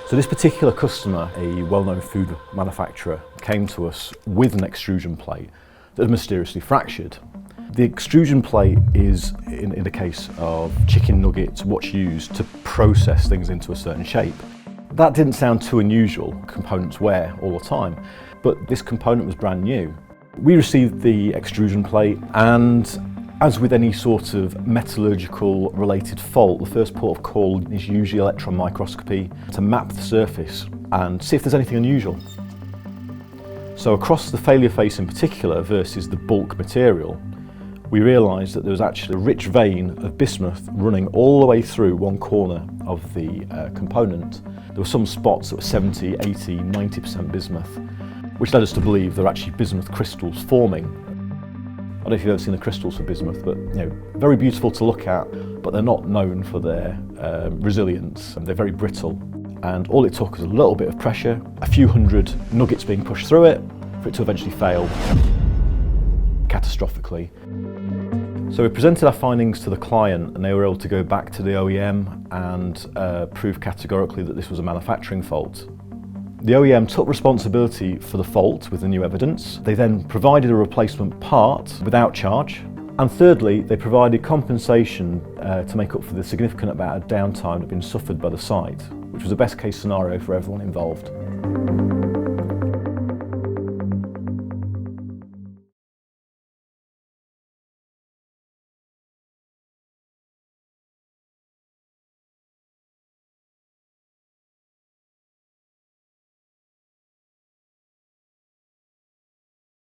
So this particular customer, a well-known food manufacturer, came to us with an extrusion plate that had mysteriously fractured. The extrusion plate is, in the case of chicken nuggets, what's used to process things into a certain shape. That didn't sound too unusual. Components wear all the time, but this component was brand new. We received the extrusion plate, and as with any sort of metallurgical related fault, the first port of call is usually electron microscopy to map the surface and see if there's anything unusual. So across the failure face in particular versus the bulk material, we realised that there was actually a rich vein of bismuth running all the way through one corner of the component. There were some spots that were 70, 80, 90% bismuth, which led us to believe there are actually bismuth crystals forming. I don't know if you've ever seen the crystals for bismuth, but very beautiful to look at, but they're not known for their resilience, and they're very brittle. And all it took was a little bit of pressure, a few hundred nuggets being pushed through it, for it to eventually fail catastrophically. So we presented our findings to the client, and they were able to go back to the OEM and prove categorically that this was a manufacturing fault. The OEM took responsibility for the fault with the new evidence. They then provided a replacement part without charge. And thirdly, they provided compensation to make up for the significant amount of downtime that had been suffered by the site, which was a best case scenario for everyone involved.